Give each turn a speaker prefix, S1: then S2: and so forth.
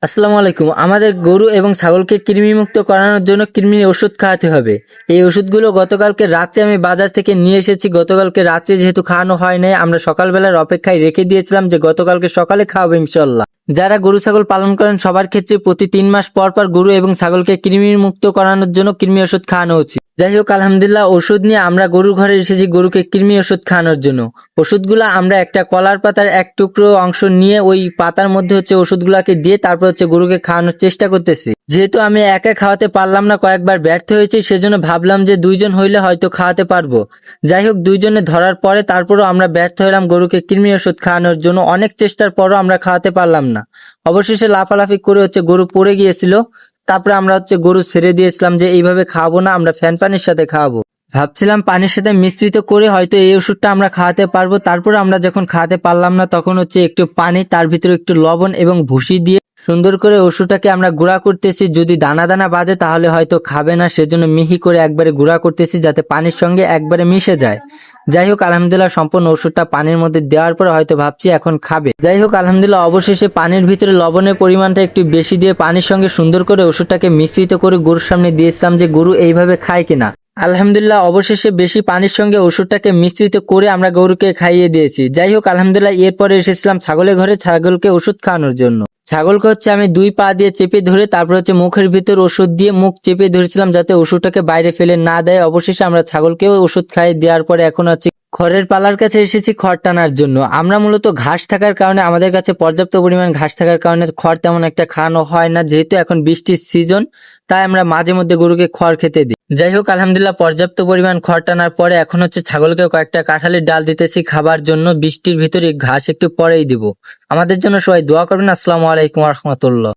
S1: আসসালামু আলাইকুম। আমাদের গরু এবং ছাগলকে কৃমিমুক্ত করানোর জন্য কৃমির ওষুধ খাওয়াতে হবে। এই ওষুধগুলো গতকালকে রাত্রে আমি বাজার থেকে নিয়ে এসেছি। গতকালকে রাত্রে যেহেতু খাওয়ানো হয় নাই, আমরা সকালবেলার অপেক্ষায় রেখে দিয়েছিলাম যে গতকালকে সকালে খাওয়াবো ইনশাল্লাহ। যারা গরু ছাগল পালন করেন সবার ক্ষেত্রে প্রতি 3 মাস পর পর গরু এবং ছাগলকে কৃমি মুক্ত করানোর জন্য কৃমি ওষুধ খাওয়ানো উচিত। যাই হোক, আলহামদুলিল্লাহ ওষুধ নিয়ে আমরা গরুর ঘরে এসেছি গরুকে কৃমি ওষুধ খাওয়ানোর জন্য। ওষুধগুলা আমরা একটা কলার পাতার এক টুকরো অংশ নিয়ে ওই পাতার মধ্যে ওষুধগুলাকে দিয়ে তারপর গরুকে খাওয়ানোর চেষ্টা করতেছি। যেহেতু আমি একা খাওয়াতে পারলাম না, কয়েকবার ব্যর্থ হয়েছি, সেজন্য ভাবলাম যে 2 জন হইলে হয়তো খাওয়াতে পারবো। যাই হোক, 2 জনে ধরার পরে তারপরও আমরা ব্যর্থ হলাম গরুকে কৃমি ওষুধ খাওয়ানোর জন্য। অনেক চেষ্টার পরও আমরা খাওয়াতে পারলাম না। অবশেষে লাফালাফি করে গরু পড়ে গিয়েছিল। তারপরে আমরা গরু ছেড়ে দিয়েছিলাম যে এইভাবে খাওয়াবো না, আমরা ফ্যান পানির সাথে খাওয়াবো। ভাবছিলাম পানির সাথে মিশ্রিত করে হয়তো এই ওষুধটা আমরা খাওয়াতে পারবো। তারপর আমরা যখন খাওয়াতে পারলাম না, তখন একটু পানি, তার ভিতরে একটু লবণ এবং ভুসি দিয়ে সুন্দর করে ওষুধটাকে আমরা গুঁড়া করতেছি। যদি দানা দানা বাঁধে তাহলে হয়তো খাবে না, সেজন্য মিহি করে একবারে গুঁড়া করতেছি যাতে পানির সঙ্গে একবারে মিশে যায়। যাই হোক, আলহামদুলিল্লাহ সম্পূর্ণ ওষুধটা পানির মধ্যে দেওয়ার পরে হয়তো ভাবছি এখন খাবে। যাই হোক, আলহামদুলিল্লাহ অবশেষে পানির ভিতরে লবণের পরিমাণটা একটু বেশি দিয়ে পানির সঙ্গে সুন্দর করে ওষুধটাকে মিশ্রিত করে গরুর সামনে দিয়েছিলাম যে গরু এইভাবে খায় কিনা। আলহামদুলিল্লাহ অবশেষে বেশি পানির সঙ্গে ওষুধটাকে মিশ্রিত করে আমরা গরুকে খাইয়ে দিয়েছি। যাই হোক, আলহামদুলিল্লাহ এরপরে এসেছিলাম ছাগলের ঘরে ছাগলকে ওষুধ খাওয়ানোর জন্য। ছাগলকে আমি 2 পা দিয়ে চেপে ধরে তারপর মুখের ভিতর ওষুধ দিয়ে মুখ চেপে ধরেছিলাম যাতে ওষুধটাকে বাইরে ফেলে না দেয়। অবশেষে আমরা ছাগলকেও ওষুধ খাইয়ে দেওয়ার পরে এখন খড়ের পালার কাছে এসেছি খড় টানার জন্য। আমরা মূলত ঘাস থাকার কারণে, আমাদের কাছে পর্যাপ্ত পরিমাণ ঘাস থাকার কারণে খড় তেমন একটা খাওয়ানো হয় না। যেহেতু এখন বৃষ্টির সিজন, তাই আমরা মাঝে মধ্যে গরুকে খড় খেতে দিই। যাই হোক, আলহামদুলিল্লাহ পর্যাপ্ত পরিমাণ খড় টানার পরে এখন ছাগলকে কয়েকটা কাঁঠালের ডাল দিতেছি খাবার জন্য। বৃষ্টির ভিতরে ঘাস একটু পরেই দিব। আমাদের জন্য সবাই দোয়া করবেন। আসসালামু আলাইকুম ওয়া রাহমাতুল্লাহ।